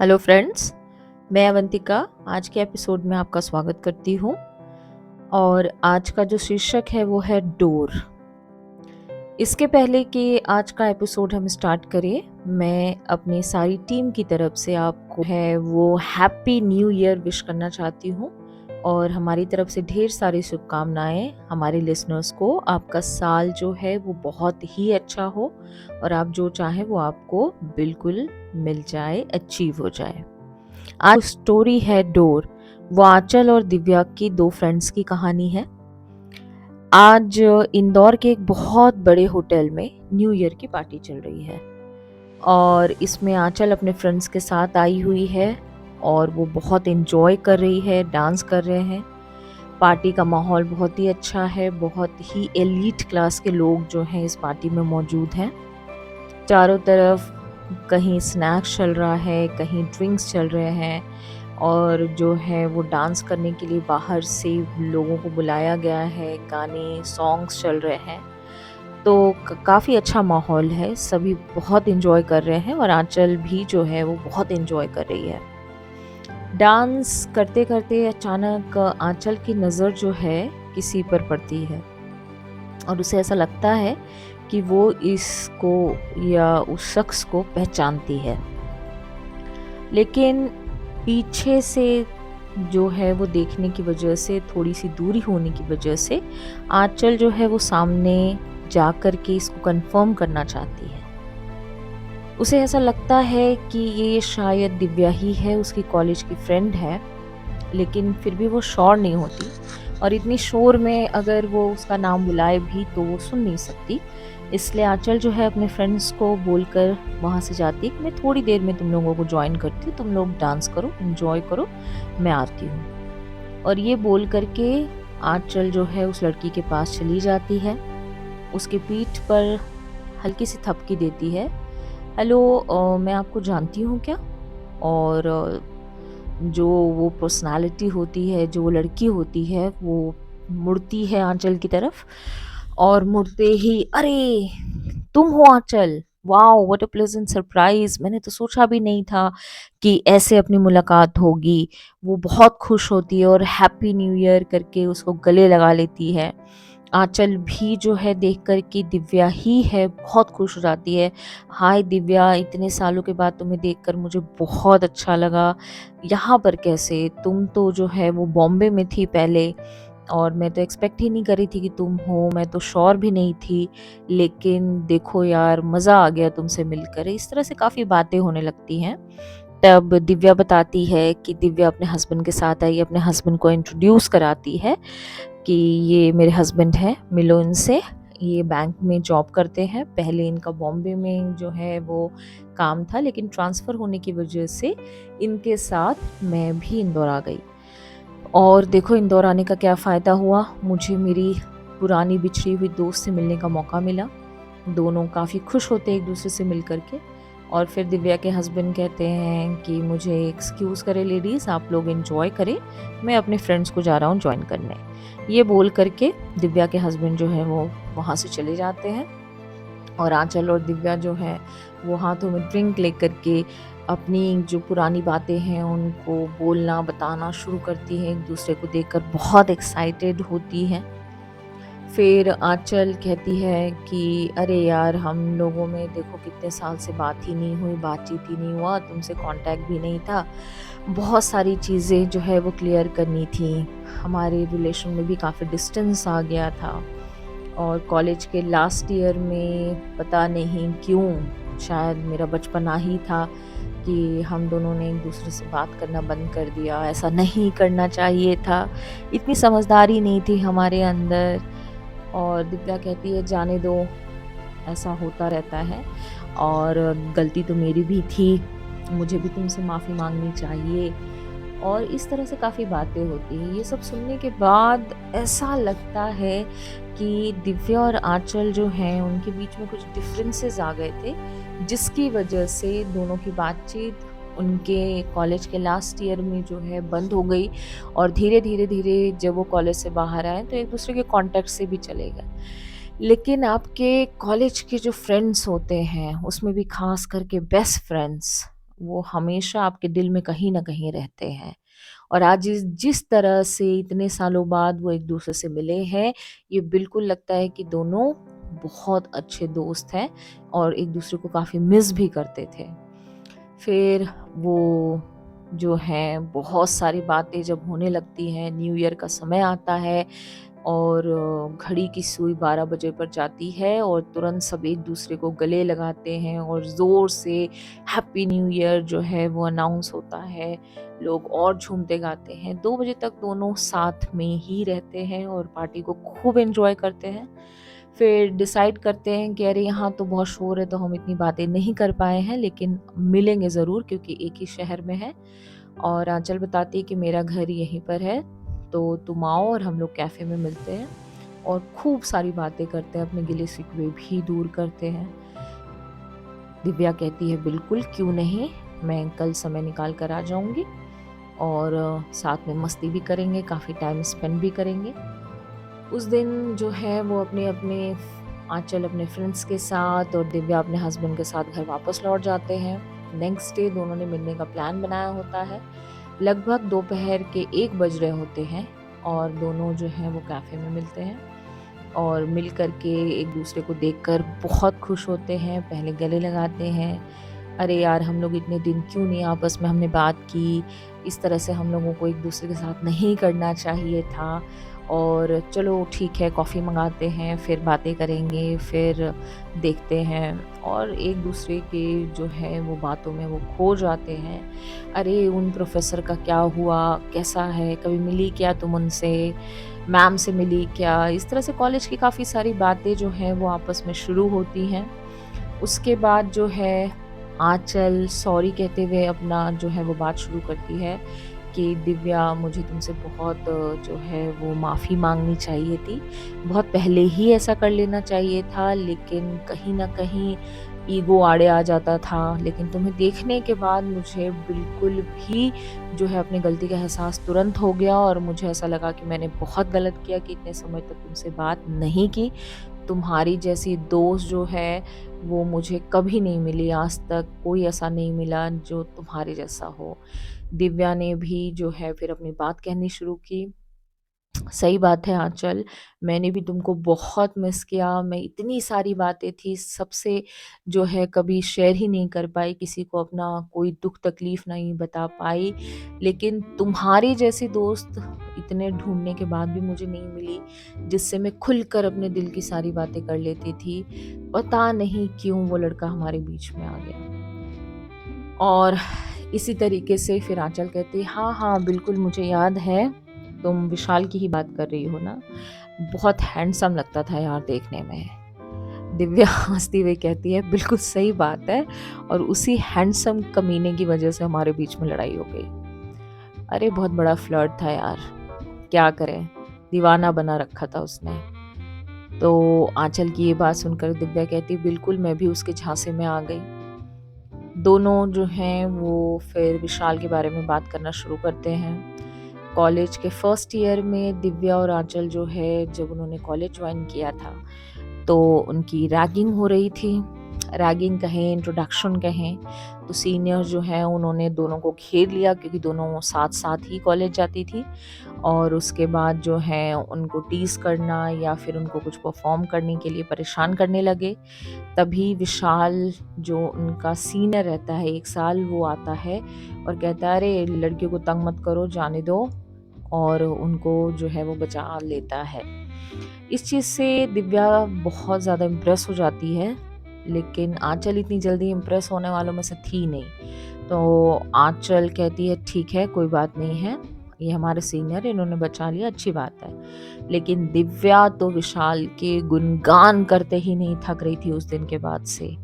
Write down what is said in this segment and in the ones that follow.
Hello friends, मैं अवंतिका आज के एपिसोड में आपका स्वागत करती हूँ। और आज का जो शीर्षक है वो है डोर। इसके पहले कि आज का एपिसोड हम स्टार्ट करें, मैं अपनी सारी टीम की तरफ से आपको है वो हैप्पी न्यू ईयर विश करना चाहती हूँ। और हमारी तरफ से ढेर सारी शुभकामनाएं हमारे लिसनर्स को। आपका साल जो है वो बहुत ही अच्छा हो और आप जो चाहें वो आपको बिल्कुल मिल जाए, अचीव हो जाए। आज स्टोरी है डोर। वो आंचल और दिव्या की दो फ्रेंड्स की कहानी है। आज इंदौर के एक बहुत बड़े होटल में न्यू ईयर की पार्टी चल रही है और इसमें आंचल अपने फ्रेंड्स के साथ आई हुई है और वो बहुत एंजॉय कर रही है, डांस कर रहे हैं। पार्टी का माहौल बहुत ही अच्छा है, बहुत ही एलीट क्लास के लोग जो हैं इस पार्टी में मौजूद हैं। चारों तरफ कहीं स्नैक्स चल रहा है, कहीं ड्रिंक्स चल रहे हैं और जो है वो डांस करने के लिए बाहर से लोगों को बुलाया गया है, गाने सॉन्ग्स चल रहे हैं। तो काफ़ी अच्छा माहौल है, सभी बहुत एंजॉय कर रहे हैं और आंचल भी जो है वो बहुत एंजॉय कर रही है। डांस करते करते अचानक आंचल की नज़र जो है किसी पर पड़ती है और उसे ऐसा लगता है कि वो इसको या उस शख्स को पहचानती है, लेकिन पीछे से जो है वो देखने की वजह से, थोड़ी सी दूरी होने की वजह से आंचल जो है वो सामने जा कर के इसको कंफर्म करना चाहती है। उसे ऐसा लगता है कि ये शायद दिव्या ही है, उसकी कॉलेज की फ्रेंड है, लेकिन फिर भी वो श्योर नहीं होती और इतनी शोर में अगर वो उसका नाम बुलाए भी तो वो सुन नहीं सकती। इसलिए आंचल जो है अपने फ्रेंड्स को बोलकर वहाँ से जाती है कि मैं थोड़ी देर में तुम लोगों को ज्वाइन करती हूँ, तुम लोग डांस करो, एंजॉय करो, मैं आती हूँ। और ये बोल करके आंचल जो है उस लड़की के पास चली जाती है, उसके पीठ पर हल्की सी थपकी देती है। हेलो, मैं आपको जानती हूँ क्या? और जो वो पर्सनालिटी होती है, जो वो लड़की होती है, वो मुड़ती है आंचल की तरफ और मुड़ते ही, अरे तुम हो Aanchal, wow what a pleasant surprise, मैंने तो सोचा भी नहीं था कि ऐसे अपनी मुलाकात होगी। वो बहुत खुश होती है और हैप्पी न्यू ईयर करके उसको गले लगा लेती है। आंचल भी जो है देख कर कि दिव्या ही है बहुत खुश हो जाती है। हाय दिव्या, इतने सालों के बाद तुम्हें देखकर मुझे बहुत अच्छा लगा। यहाँ पर कैसे? तुम तो जो है वो बॉम्बे में थी पहले और मैं तो एक्सपेक्ट ही नहीं कर रही थी कि तुम हो, मैं तो श्योर भी नहीं थी, लेकिन देखो यार मज़ा आ गया तुमसे मिलकर। इस तरह से काफ़ी बातें होने लगती हैं। तब दिव्या बताती है कि दिव्या अपने हस्बैंड के साथ आई, अपने हस्बैंड को इंट्रोड्यूस कराती है कि ये मेरे हस्बैंड हैं, मिलो इनसे। ये बैंक में जॉब करते हैं, पहले इनका बॉम्बे में जो है वो काम था, लेकिन ट्रांसफ़र होने की वजह से इनके साथ मैं भी इंदौर आ गई। और देखो इंदौर आने का क्या फ़ायदा हुआ, मुझे मेरी पुरानी बिछड़ी हुई दोस्त से मिलने का मौका मिला। दोनों काफ़ी खुश होते हैं एक दूसरे से मिल कर के। और फिर दिव्या के हस्बैंड कहते हैं कि मुझे एक्सक्यूज़ करें लेडीज़, आप लोग एंजॉय करें, मैं अपने फ्रेंड्स को जा रहा हूँ ज्वाइन करने। ये बोल करके दिव्या के हस्बैंड जो है वो वहाँ से चले जाते हैं और आंचल और दिव्या जो है वो हाथों में ड्रिंक लेकर के अपनी जो पुरानी बातें हैं उनको बोलना बताना शुरू करती हैं, एक दूसरे को देखकर बहुत एक्साइटेड होती हैं। फिर आंचल कहती है कि अरे यार, हम लोगों में देखो कितने साल से बात ही नहीं हुई, बातचीत ही नहीं हुआ, तुमसे कांटेक्ट भी नहीं था, बहुत सारी चीज़ें जो है वो क्लियर करनी थी, हमारे रिलेशन में भी काफ़ी डिस्टेंस आ गया था। और कॉलेज के लास्ट ईयर में पता नहीं क्यों, शायद मेरा बचपना ही था कि हम दोनों ने एक दूसरे से बात करना बंद कर दिया, ऐसा नहीं करना चाहिए था, इतनी समझदारी नहीं थी हमारे अंदर। और दिव्या कहती है जाने दो, ऐसा होता रहता है और गलती तो मेरी भी थी, मुझे भी तुमसे माफ़ी मांगनी चाहिए। और इस तरह से काफ़ी बातें होती हैं। ये सब सुनने के बाद ऐसा लगता है कि दिव्या और आंचल जो हैं उनके बीच में कुछ डिफरेंसेस आ गए थे, जिसकी वजह से दोनों की बातचीत उनके कॉलेज के लास्ट ईयर में जो है बंद हो गई। और धीरे धीरे जब वो कॉलेज से बाहर आए तो एक दूसरे के कांटेक्ट से भी चले गए। लेकिन आपके कॉलेज के जो फ्रेंड्स होते हैं उसमें भी खास करके बेस्ट फ्रेंड्स, वो हमेशा आपके दिल में कहीं न कहीं रहते हैं। और आज जिस जिस तरह से इतने सालों बाद वो एक-दूसरे से मिले हैं, ये बिल्कुल लगता है कि दोनों बहुत अच्छे दोस्त हैं और एक-दूसरे को काफ़ी मिस भी करते थे। फिर वो जो हैं बहुत सारी बातें जब होने लगती हैं, न्यू ईयर का समय आता है और घड़ी की सुई 12 बजे पर जाती है और तुरंत सब एक-दूसरे को गले लगाते हैं और ज़ोर से हैप्पी न्यू ईयर जो है वो अनाउंस होता है। लोग और झूमते गाते हैं। 2 बजे तक दोनों साथ में ही रहते हैं और पार्टी को खूब एन्जॉय करते हैं। फिर डिसाइड करते हैं कि अरे यहाँ तो बहुत शोर है तो हम इतनी बातें नहीं कर पाए हैं, लेकिन मिलेंगे ज़रूर क्योंकि एक ही शहर में है। और आंचल बताती है कि मेरा घर यहीं पर है, तो तुम आओ और हम लोग कैफ़े में मिलते हैं और खूब सारी बातें करते हैं, अपने गिले-शिकवे भी दूर करते हैं। दिव्या कहती है बिल्कुल, क्यों नहीं, मैं कल समय निकाल कर आ जाऊँगी और साथ में मस्ती भी करेंगे, काफ़ी टाइम स्पेंड भी करेंगे। उस दिन जो है वो अपने-अपने आंचल अपने फ्रेंड्स के साथ और दिव्या अपने हस्बैंड के साथ घर वापस लौट जाते हैं। नेक्स्ट डे दोनों ने मिलने का प्लान बनाया होता है। लगभग दोपहर के 1 बज रहे होते हैं और दोनों जो हैं वो कैफ़े में मिलते हैं और मिल कर के एक-दूसरे को देखकर बहुत खुश होते हैं, पहले गले लगाते हैं। अरे यार! हम लोग इतने दिन क्यों नहीं आपस में हमने बात की, इस तरह से हम लोगों को एक-दूसरे के साथ नहीं करना चाहिए था और चलो ठीक है कॉफ़ी मँगाते हैं, फिर बातें करेंगे, फिर देखते हैं और एक-दूसरे के जो है वो बातों में वो खो जाते हैं। अरे! उन प्रोफ़ेसर का क्या हुआ? कैसा है? कभी मिली क्या तुम उनसे? मैम से मिली क्या? इस तरह से कॉलेज की काफ़ी सारी बातें जो हैं वो आपस में शुरू होती हैं। उसके बाद जो है आँचल सॉरी कहते हुए अपना जो है वो बात शुरू करती है कि दिव्या मुझे तुमसे बहुत जो है वो माफ़ी माँगनी चाहिए थी। बहुत पहले ही ऐसा कर लेना चाहिए था, लेकिन कहीं न कहीं ईगो आड़े आ जाता था। लेकिन तुम्हें देखने के बाद मुझे बिल्कुल भी जो है अपनी गलती का एहसास तुरंत हो गया और मुझे ऐसा लगा कि मैंने बहुत गलत किया कि इतने समय तक तुमसे बात नहीं की। तुम्हारी जैसी दोस्त जो है वो मुझे कभी नहीं मिली, आज तक कोई ऐसा नहीं मिला जो तुम्हारे जैसा हो। दिव्या ने भी जो है फिर अपनी बात कहनी शुरू की। सही बात है आंचल, मैंने भी तुमको बहुत मिस किया, मैं इतनी सारी बातें थी सबसे जो है कभी शेयर ही नहीं कर पाई, किसी को अपना कोई दुःख तकलीफ़ नहीं बता पाई। लेकिन तुम्हारी जैसी दोस्त इतने ढूँढने के बाद भी मुझे नहीं मिली, जिससे मैं खुलकर अपने दिल की सारी बातें कर लेती थी। पता नहीं क्यों वो लड़का हमारे बीच में आ गया। और इसी तरीके से फिर आंचल कहती है, हाँ, हाँ, बिल्कुल मुझे याद है, तुम विशाल की ही बात कर रही हो ना? बहुत हैंडसम लगता था यार देखने में। दिव्या हँसती हुई कहती है, बिल्कुल सही बात है और उसी हैंडसम कमीने की वजह से हमारे बीच में लड़ाई हो गई। अरे बहुत बड़ा फ्लर्ट था यार, क्या करें, दीवाना बना रखा था उसने। तो आंचल की ये बात सुनकर दिव्या कहती, बिल्कुल मैं भी उसके झांसे में आ गई। दोनों जो हैं वो फिर विशाल के बारे में बात करना शुरू करते हैं। कॉलेज के फर्स्ट ईयर में दिव्या और आंचल जो है जब उन्होंने कॉलेज ज्वाइन किया था तो उनकी रैगिंग हो रही थी। रैगिंग कहें, इंट्रोडक्शन कहें, तो सीनियर जो हैं उन्होंने दोनों को घेर लिया क्योंकि दोनों साथ-साथ ही कॉलेज जाती थी और उसके बाद जो है उनको टीज़ करना या फिर उनको कुछ परफ़ॉर्म करने के लिए परेशान करने लगे। तभी विशाल जो उनका सीनियर रहता है 1 साल, वो आता है और कहता है, "अरे! लड़कियों को तंग मत करो, जाने दो।" और उनको जो है वो बचा लेता है। इस चीज़ से दिव्या बहुत ज़्यादा इम्प्रेस हो जाती है, लेकिन आंचल इतनी जल्दी इम्प्रेस होने वालों में से थी नहीं। तो आंचल कहती है, "ठीक है, कोई बात नहीं है, ये हमारे सीनियर इन्होंने बचा लिया, अच्छी बात है।" लेकिन दिव्या तो विशाल के गुणगान करते ही नहीं थक रही थी उस दिन के बाद से।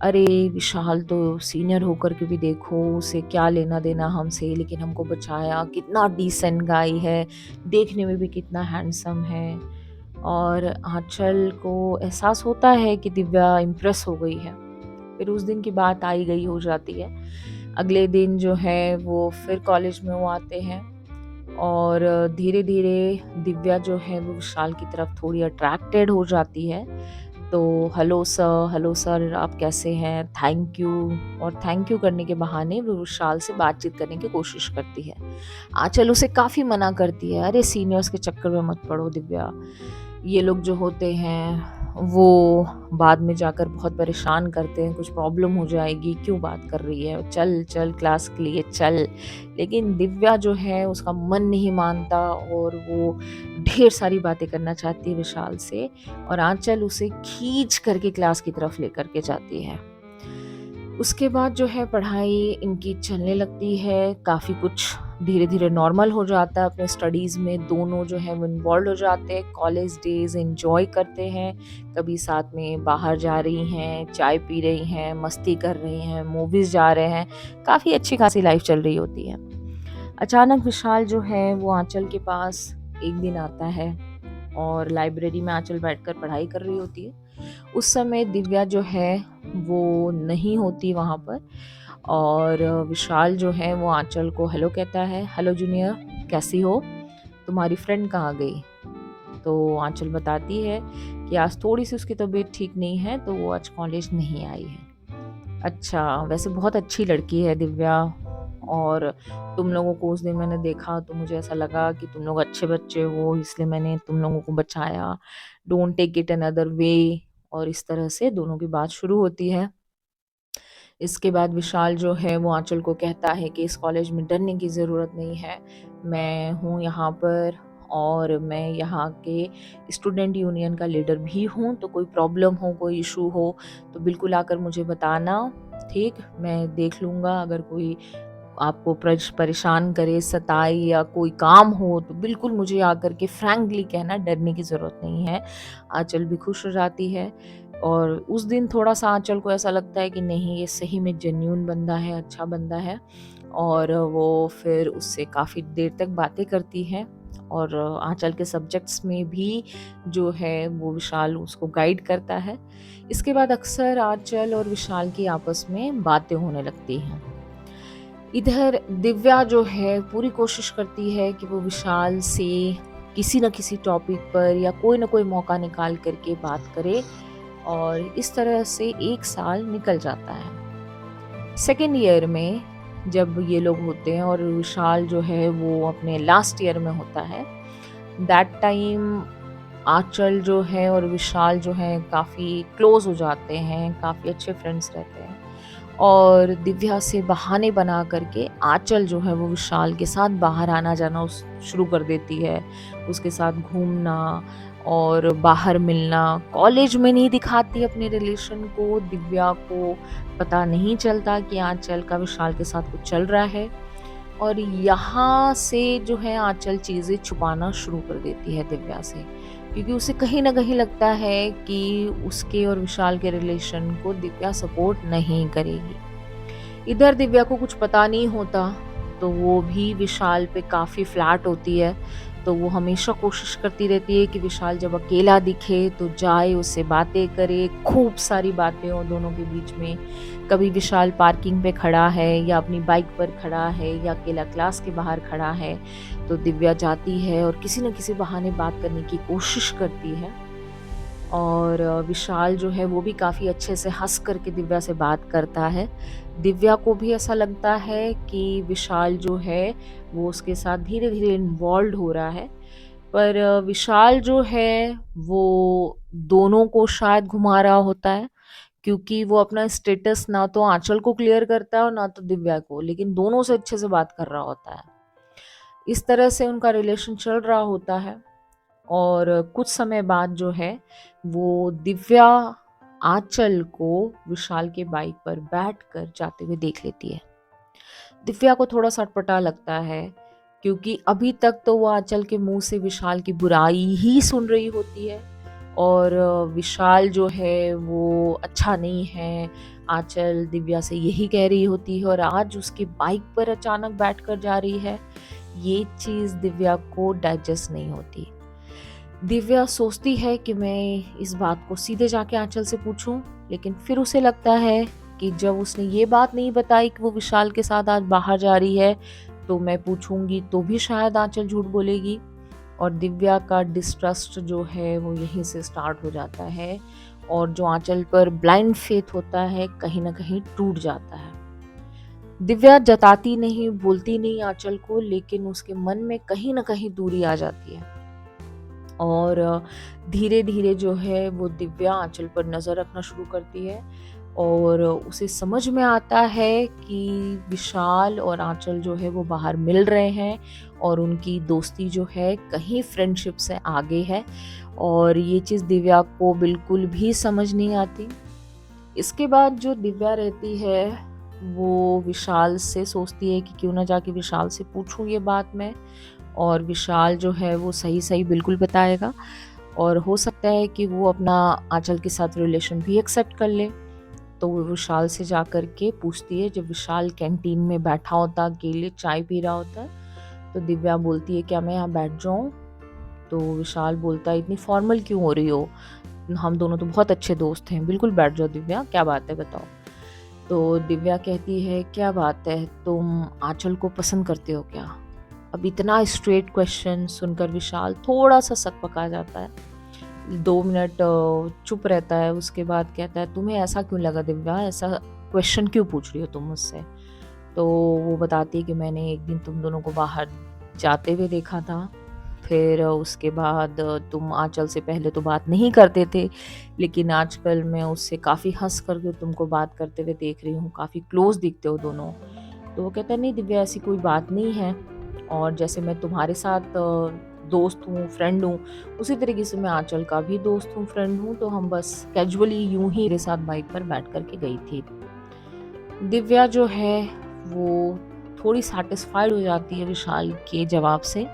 अरे! विशाल तो सीनियर होकर के भी देखो उसे क्या लेना-देना हमसे, लेकिन हमको बचाया, कितना डिसेंट गाय है, देखने में भी कितना हैंडसम है। और आँचल को एहसास होता है कि दिव्या इम्प्रेस हो गई है। फिर उस दिन की बात आई गई हो जाती है। अगले दिन जो है वो फिर कॉलेज में वो आते हैं और धीरे-धीरे दिव्या जो है वो विशाल की तरफ थोड़ी अट्रैक्टेड हो जाती है। तो हेलो सर आप कैसे हैं, थैंक यू। और थैंक यू करने के बहाने वो विशाल से बातचीत करने की कोशिश करती है। आंचल उसे काफ़ी मना करती है, अरे सीनियर्स के चक्कर में मत पड़ो दिव्या, ये लोग जो होते हैं वो बाद में जाकर बहुत परेशान करते हैं, कुछ प्रॉब्लम हो जाएगी, क्यों बात कर रही है, चल चल क्लास के लिए चल। लेकिन दिव्या जो है उसका मन नहीं मानता और वो ढेर सारी बातें करना चाहती है विशाल से, और आंचल उसे खींच करके क्लास की तरफ लेकर के जाती है। उसके बाद जो है पढ़ाई इनकी चलने लगती है, काफ़ी कुछ धीरे धीरे नॉर्मल हो जाता है। अपने स्टडीज़ में दोनों जो है वो इन्वॉल्व हो जाते हैं, कॉलेज डेज़ एंजॉय करते हैं, कभी साथ में बाहर जा रही हैं, चाय पी रही हैं, मस्ती कर रही हैं, मूवीज़ जा रहे हैं, काफ़ी अच्छी खासी लाइफ चल रही होती है। अचानक विशाल जो है वो आंचल के पास एक दिन आता है और लाइब्रेरी में आंचल बैठकर पढ़ाई कर रही होती है। उस समय दिव्या जो है वो नहीं होती वहाँ पर, और विशाल जो है वो आंचल को हेलो कहता है, हेलो जूनियर कैसी हो, तुम्हारी फ्रेंड कहाँ गई। तो आंचल बताती है कि आज थोड़ी सी उसकी तबीयत ठीक नहीं है तो वो आज कॉलेज नहीं आई है। अच्छा, वैसे बहुत अच्छी लड़की है दिव्या, और तुम लोगों को उस दिन मैंने देखा तो मुझे ऐसा लगा कि तुम लोग अच्छे बच्चे हो, इसलिए मैंने तुम लोगों को बचाया, don't take it another way. और इस तरह से दोनों की बात शुरू होती है। इसके बाद विशाल जो है वो आंचल को कहता है कि इस कॉलेज में डरने की ज़रूरत नहीं है, मैं हूँ यहाँ पर, और मैं यहाँ के स्टूडेंट यूनियन का लीडर भी हूँ, तो कोई प्रॉब्लम हो, कोई इशू हो तो बिल्कुल आकर मुझे बताना, ठीक, मैं देख लूँगा। अगर कोई आपको परेशान करे, सताए या कोई काम हो तो बिल्कुल मुझे आकर के फ्रैंकली कहना, डरने की ज़रूरत नहीं है। आंचल भी खुश हो जाती है, और उस दिन थोड़ा-सा आंचल को ऐसा लगता है कि नहीं ये सही में जेन्युइन बंदा है, अच्छा बंदा है, और वो फिर उससे काफ़ी देर तक बातें करती है, और आंचल के सब्जेक्ट्स में भी जो है वो विशाल उसको गाइड करता है। इसके बाद अक्सर आंचल और विशाल की आपस में बातें होने लगती हैं। इधर दिव्या जो है पूरी कोशिश करती है कि वो विशाल से किसी न किसी टॉपिक पर या कोई ना कोई मौका निकाल करके बात करे, और इस तरह से 1 साल निकल जाता है। सेकेंड ईयर में जब ये लोग होते हैं और विशाल जो है वो अपने लास्ट ईयर में होता है, दैट टाइम आंचल जो है और विशाल जो है काफ़ी क्लोज हो जाते हैं, काफ़ी अच्छे फ्रेंड्स रहते हैं, और दिव्या से बहाने बना करके आंचल जो है वो विशाल के साथ बाहर आना जाना शुरू कर देती है, उसके साथ घूमना और बाहर मिलना। कॉलेज में नहीं दिखाती अपने रिलेशन को, दिव्या को पता नहीं चलता कि आंचल का विशाल के साथ कुछ चल रहा है, और यहाँ से जो है आंचल चीज़ें छुपाना शुरू कर देती है दिव्या से, क्योंकि उसे कहीं ना कहीं लगता है कि उसके और विशाल के रिलेशन को दिव्या सपोर्ट नहीं करेगी। इधर दिव्या को कुछ पता नहीं होता, तो वो भी विशाल पे काफ़ी फ्लैट होती है, तो वो हमेशा कोशिश करती रहती है कि विशाल जब अकेला दिखे तो जाए, उससे बातें करे, खूब सारी बातें हो दोनों के बीच में। कभी विशाल पार्किंग पे खड़ा है या अपनी बाइक पर खड़ा है या अकेला क्लास के बाहर खड़ा है, तो दिव्या जाती है और किसी न किसी बहाने बात करने की कोशिश करती है, और विशाल जो है वो भी काफ़ी अच्छे से हँस करके दिव्या से बात करता है। दिव्या को भी ऐसा लगता है कि विशाल जो है वो उसके साथ धीरे-धीरे इन्वॉल्व्ड हो रहा है। पर विशाल जो है वो दोनों को शायद घुमा रहा होता है, क्योंकि वो अपना स्टेटस ना तो आंचल को क्लियर करता है और ना तो दिव्या को, लेकिन दोनों से अच्छे से बात कर रहा होता है। इस तरह से उनका रिलेशन चल रहा होता है, और कुछ समय बाद जो है वो दिव्या आंचल को विशाल के बाइक पर बैठकर जाते हुए देख लेती है। दिव्या को थोड़ा सा अटपटा लगता है, क्योंकि अभी तक तो वो आंचल के मुंह से विशाल की बुराई ही सुन रही होती है, और विशाल जो है वो अच्छा नहीं है, आंचल दिव्या से यही कह रही होती है, और आज उसकी बाइक पर अचानक बैठकर जा रही है। ये चीज़ दिव्या को डाइजेस्ट नहीं होती। दिव्या सोचती है कि मैं इस बात को सीधे जाके आंचल से पूछूं, लेकिन फिर उसे लगता है कि जब उसने ये बात नहीं बताई कि वो विशाल के साथ आज बाहर जा रही है, तो मैं पूछूंगी तो भी शायद आंचल झूठ बोलेगी, और दिव्या का डिस्ट्रस्ट जो है वो यहीं से स्टार्ट हो जाता है, और जो आंचल पर ब्लाइंड फेथ होता है कहीं ना कहीं टूट जाता है। दिव्या जताती नहीं, बोलती नहीं आंचल को, लेकिन उसके मन में कहीं ना कहीं दूरी आ जाती है। और धीरे धीरे जो है वो दिव्या आंचल पर नज़र रखना शुरू करती है और उसे समझ में आता है कि विशाल और आंचल जो है वो बाहर मिल रहे हैं और उनकी दोस्ती जो है कहीं फ्रेंडशिप से आगे है। और ये चीज़ दिव्या को बिल्कुल भी समझ नहीं आती। इसके बाद जो दिव्या रहती है वो विशाल से सोचती है कि क्यों ना जाके विशाल से पूछूं ये बात मैं, और विशाल जो है वो सही सही बिल्कुल बताएगा और हो सकता है कि वो अपना आंचल के साथ रिलेशन भी एक्सेप्ट कर ले। तो वो विशाल से जा कर के पूछती है, जब विशाल कैंटीन में बैठा होता अकेले चाय पी रहा होता है, तो दिव्या बोलती है क्या मैं यहाँ बैठ जाऊँ? तो विशाल बोलता है इतनी फॉर्मल क्यों हो रही हो, हम दोनों तो बहुत अच्छे दोस्त हैं, बिल्कुल बैठ जाओ दिव्या, क्या बात है बताओ। तो दिव्या कहती है क्या बात है, तुम आंचल को पसंद करते हो क्या? अब इतना स्ट्रेट क्वेश्चन सुनकर विशाल थोड़ा सा सकपका जाता है, 2 मिनट चुप रहता है, उसके बाद कहता है तुम्हें ऐसा क्यों लगा दिव्या, ऐसा क्वेश्चन क्यों पूछ रही हो तुम मुझसे? तो वो बताती है कि मैंने एक दिन तुम दोनों को बाहर जाते हुए देखा था, फिर उसके बाद तुम आंचल से पहले तो बात नहीं करते थे, लेकिन आजकल मैं उससे काफ़ी हंस करके तुमको बात करते हुए देख रही हूँ, काफ़ी क्लोज दिखते हो दोनों। तो वो कहता है नहीं दिव्या ऐसी कोई बात नहीं है, और जैसे मैं तुम्हारे साथ दोस्त हूँ, फ्रेंड हूँ, उसी तरीके से मैं आंचल का भी दोस्त हूँ, फ्रेंड हूँ, तो हम बस कैजुअली यूं ही मेरे साथ बाइक पर बैठ करके गई थी। दिव्या जो है वो थोड़ी सैटिस्फाइड हो जाती है विशाल के जवाब से,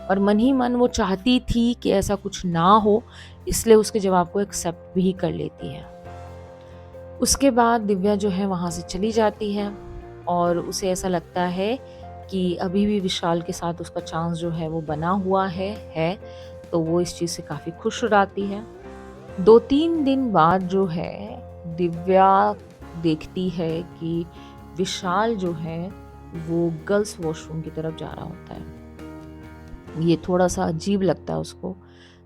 और मन ही मन वो चाहती थी कि ऐसा कुछ ना हो, इसलिए उसके जवाब को एक्सेप्ट भी कर लेती है। उसके बाद दिव्या जो है वहाँ से चली जाती है और उसे ऐसा लगता है कि अभी भी विशाल के साथ उसका चांस जो है वो बना हुआ है, तो वो इस चीज़ से काफ़ी खुश हो जाती है। 2-3 दिन बाद जो है दिव्या देखती है कि विशाल जो है वो गर्ल्स वॉशरूम की तरफ जा रहा होता है। ये थोड़ा सा अजीब लगता है उसको,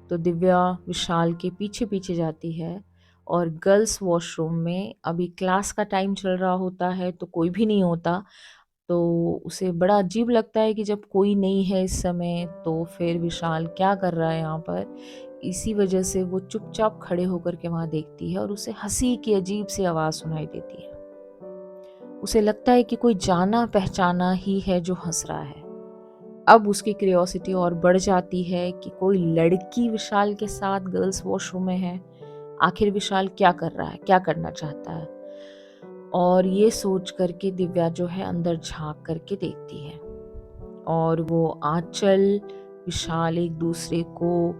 तो दिव्या विशाल के पीछे पीछे जाती है और गर्ल्स वॉशरूम में अभी क्लास का टाइम चल रहा होता है, तो कोई भी नहीं होता। तो उसे बड़ा अजीब लगता है कि जब कोई नहीं है इस समय, तो फिर विशाल क्या कर रहा है यहाँ पर। इसी वजह से वो चुपचाप खड़े होकर के वहाँ देखती है और उसे हंसी की अजीब सी आवाज़ सुनाई देती है। उसे लगता है कि कोई जाना पहचाना ही है जो हंस रहा है। अब उसकी क्यूरियोसिटी और बढ़ जाती है कि कोई लड़की विशाल के साथ गर्ल्स वॉशरूम में है, आखिर विशाल क्या कर रहा है, क्या करना चाहता है। और ये सोच करके दिव्या जो है अंदर झांक करके देखती है और वो आंचल विशाल एक दूसरे को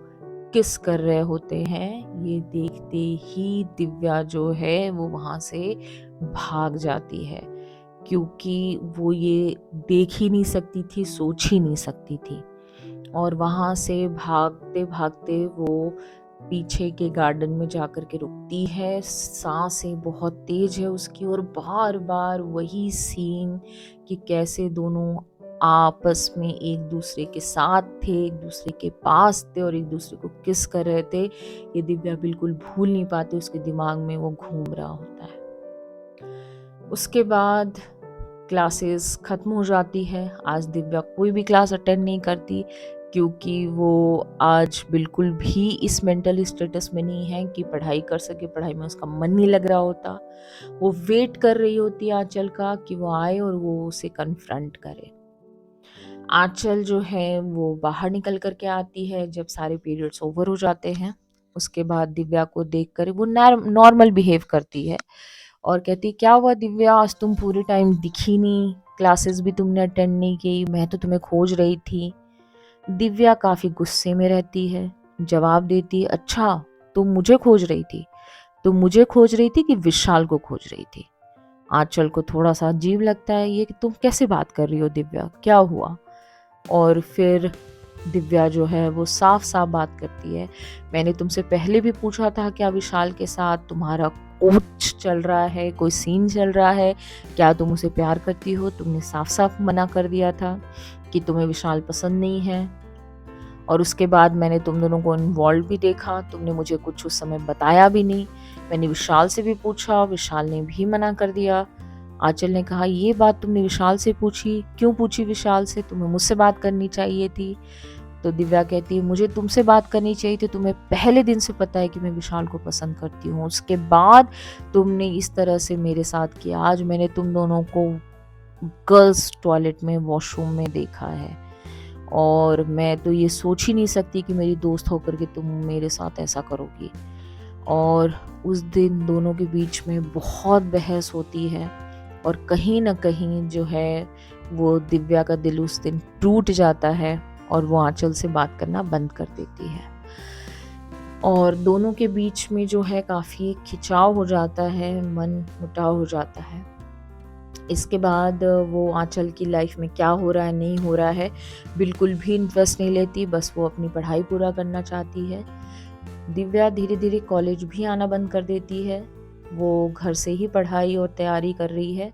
किस कर रहे होते हैं। ये देखते ही दिव्या जो है वो वहां से भाग जाती है, क्योंकि वो ये देख ही नहीं सकती थी, सोच ही नहीं सकती थी। और वहां से भागते भागते वो पीछे के गार्डन में जाकर के रुकती है। सांसें बहुत तेज है उसकी और बार बार वही सीन कि कैसे दोनों आपस में एक दूसरे के साथ थे, एक दूसरे के पास थे और एक दूसरे को किस कर रहे थे, ये दिव्या बिल्कुल भूल नहीं पाती, उसके दिमाग में वो घूम रहा होता है। उसके बाद क्लासेस ख़त्म हो जाती है। आज दिव्या कोई भी क्लास अटेंड नहीं करती, क्योंकि वो आज बिल्कुल भी इस मेंटल स्टेटस में नहीं है कि पढ़ाई कर सके, पढ़ाई में उसका मन नहीं लग रहा होता। वो वेट कर रही होती है आंचल का कि वो आए और वो उसे कन्फ्रंट करे। आंचल जो है वो बाहर निकल करके आती है जब सारे पीरियड्स ओवर हो जाते हैं। उसके बाद दिव्या को देखकर वो नॉर्मल बिहेव करती है और कहती क्या हुआ दिव्या, आज तुम पूरे टाइम दिखी नहीं, क्लासेस भी तुमने अटेंड नहीं की, मैं तो तुम्हें खोज रही थी। दिव्या काफी गुस्से में रहती है, जवाब देती है अच्छा तुम मुझे खोज रही थी, तुम मुझे खोज रही थी कि विशाल को खोज रही थी? आंचल को थोड़ा सा अजीब लगता है ये कि तुम कैसे बात कर रही हो दिव्या, क्या हुआ? और फिर दिव्या जो है वो साफ साफ बात करती है, मैंने तुमसे पहले भी पूछा था क्या विशाल के साथ तुम्हारा कुछ चल रहा है, कोई सीन चल रहा है, क्या तुम उसे प्यार करती हो? तुमने साफ साफ मना कर दिया था कि तुम्हें विशाल पसंद नहीं है। और उसके बाद मैंने तुम दोनों को इन्वॉल्व भी देखा, तुमने मुझे कुछ उस समय बताया भी नहीं। मैंने विशाल से भी पूछा, विशाल ने भी मना कर दिया। आंचल ने कहा, ये बात तुमने विशाल से पूछी? क्यों पूछी विशाल से? तुम्हें मुझसे बात करनी चाहिए थी। तो दिव्या कहती है, मुझे तुमसे बात करनी चाहिए थी, तुम्हें पहले दिन से पता है कि मैं विशाल को पसंद करती हूँ, उसके बाद तुमने इस तरह से मेरे साथ किया। आज मैंने तुम दोनों को गर्ल्स टॉयलेट में, वॉशरूम में देखा है, और मैं तो ये सोच ही नहीं सकती कि मेरी दोस्त होकर के तुम मेरे साथ ऐसा करोगी। और उस दिन दोनों के बीच में बहुत बहस होती है, और कहीं ना कहीं जो है वो दिव्या का दिल उस दिन टूट जाता है और वो आंचल से बात करना बंद कर देती है, और दोनों के बीच में जो है काफ़ी खिंचाव हो जाता है, मन मुटाव हो जाता है। इसके बाद वो आंचल की लाइफ में क्या हो रहा है, नहीं हो रहा है, बिल्कुल भी इंटरेस्ट नहीं लेती, बस वो अपनी पढ़ाई पूरा करना चाहती है। दिव्या धीरे धीरे कॉलेज भी आना बंद कर देती है, वो घर से ही पढ़ाई और तैयारी कर रही है।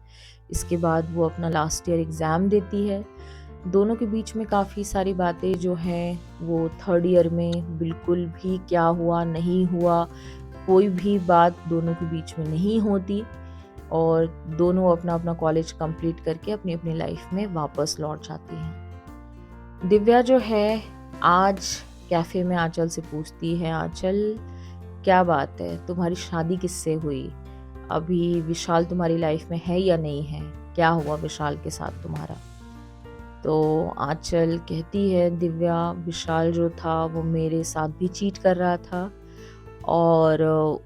इसके बाद वो अपना लास्ट ईयर एग्ज़ाम देती है। दोनों के बीच में काफ़ी सारी बातें जो हैं वो थर्ड ईयर में बिल्कुल भी क्या हुआ नहीं हुआ, कोई भी बात दोनों के बीच में नहीं होती, और दोनों अपना अपना कॉलेज कंप्लीट करके अपनी अपनी लाइफ में वापस लौट जाती हैं। दिव्या जो है आज कैफ़े में आंचल से पूछती है, आंचल क्या बात है, तुम्हारी शादी किससे हुई? अभी विशाल तुम्हारी लाइफ में है या नहीं है? क्या हुआ विशाल के साथ तुम्हारा? तो आंचल कहती है, दिव्या, विशाल जो था वो मेरे साथ भी चीट कर रहा था, और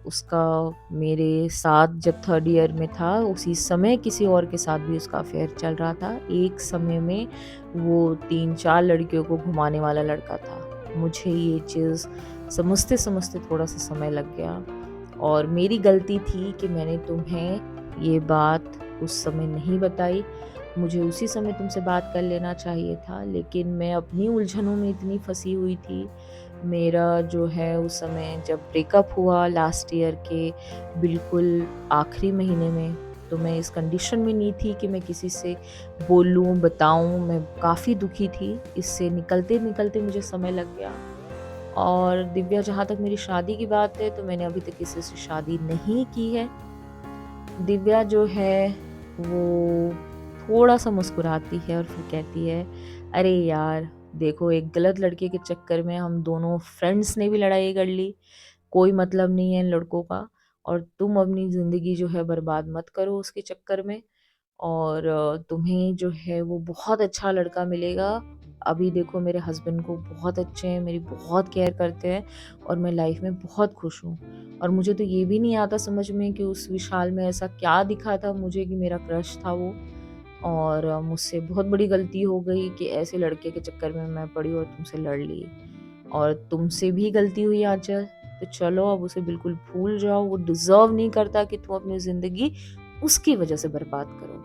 उसका मेरे साथ जब थर्ड ईयर में था उसी समय किसी और के साथ भी उसका अफेयर चल रहा था। एक समय में वो 3-4 लड़कियों को घुमाने वाला लड़का था। मुझे ये चीज़ समझते समझते थोड़ा सा समय लग गया, और मेरी गलती थी कि मैंने तुम्हें ये बात उस समय नहीं बताई। मुझे उसी समय तुमसे बात कर लेना चाहिए था, लेकिन मैं अपनी उलझनों में इतनी फंसी हुई थी। मेरा जो है उस समय जब ब्रेकअप हुआ लास्ट ईयर के बिल्कुल आखिरी महीने में, तो मैं इस कंडीशन में नहीं थी कि मैं किसी से बोलूं, बताऊं। मैं काफ़ी दुखी थी। इससे निकलते निकलते मुझे समय लग गया। और दिव्या, जहाँ तक मेरी शादी की बात है, तो मैंने अभी तक किसी से शादी नहीं की है। दिव्या जो है वो थोड़ा सा मुस्कुराती है और फिर कहती है, अरे यार देखो, एक गलत लड़के के चक्कर में हम दोनों फ्रेंड्स ने भी लड़ाई कर ली। कोई मतलब नहीं है इन लड़कों का, और तुम अपनी ज़िंदगी जो है बर्बाद मत करो उसके चक्कर में। और तुम्हें जो है वो बहुत अच्छा लड़का मिलेगा। अभी देखो, मेरे हस्बैंड को बहुत अच्छे हैं, मेरी बहुत केयर करते हैं, और मैं लाइफ में बहुत खुश हूँ। और मुझे तो ये भी नहीं आता समझ में कि उस विशाल में ऐसा क्या दिखा था मुझे कि मेरा क्रश था वो, और मुझसे बहुत बड़ी गलती हो गई कि ऐसे लड़के के चक्कर में मैं पड़ी और तुमसे लड़ ली। और तुमसे भी गलती हुई आंचल, तो चलो अब उसे बिल्कुल भूल जाओ। वो डिजर्व नहीं करता कि तुम अपनी ज़िंदगी उसकी वजह से बर्बाद करो।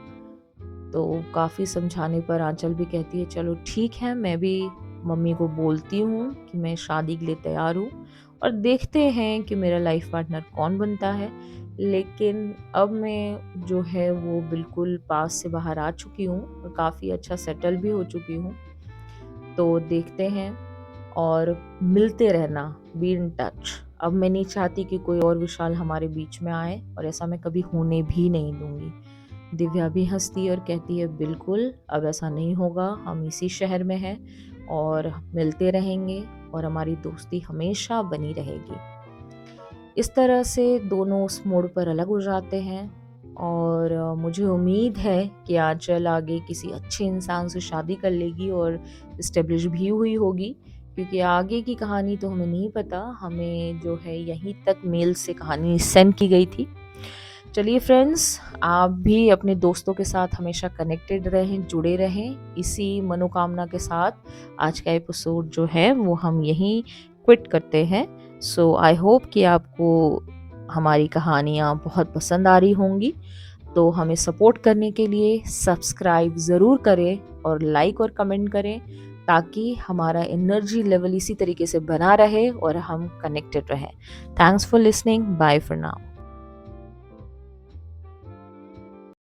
तो काफ़ी समझाने पर आंचल भी कहती है, चलो ठीक है, मैं भी मम्मी को बोलती हूँ कि मैं शादी के लिए तैयार हूँ, और देखते हैं कि मेरा लाइफ पार्टनर कौन बनता है। लेकिन अब मैं जो है वो बिल्कुल पास से बाहर आ चुकी हूँ और काफ़ी अच्छा सेटल भी हो चुकी हूँ। तो देखते हैं, और मिलते रहना, बी इन टच। अब मैं नहीं चाहती कि कोई और विशाल हमारे बीच में आए, और ऐसा मैं कभी होने भी नहीं दूंगी। दिव्या भी हंसती है और कहती है, बिल्कुल अब ऐसा नहीं होगा, हम इसी शहर में हैं और मिलते रहेंगे, और हमारी दोस्ती हमेशा बनी रहेगी। इस तरह से दोनों उस मोड़ पर अलग हो जाते हैं, और मुझे उम्मीद है कि आंचल आगे किसी अच्छे इंसान से शादी कर लेगी और इस्टेब्लिश भी हुई होगी, क्योंकि आगे की कहानी तो हमें नहीं पता। हमें जो है यहीं तक मेल से कहानी सेंड की गई थी। चलिए फ्रेंड्स, आप भी अपने दोस्तों के साथ हमेशा कनेक्टेड रहें, जुड़े रहें, इसी मनोकामना के साथ आज का एपिसोड जो है वो हम यहीं क्विट करते हैं। सो आई होप कि आपको हमारी कहानियाँ बहुत पसंद आ रही होंगी। तो हमें सपोर्ट करने के लिए सब्सक्राइब ज़रूर करें और लाइक और कमेंट करें, ताकि हमारा एनर्जी लेवल इसी तरीके से बना रहे और हम कनेक्टेड रहें। Thanks for listening, bye for now.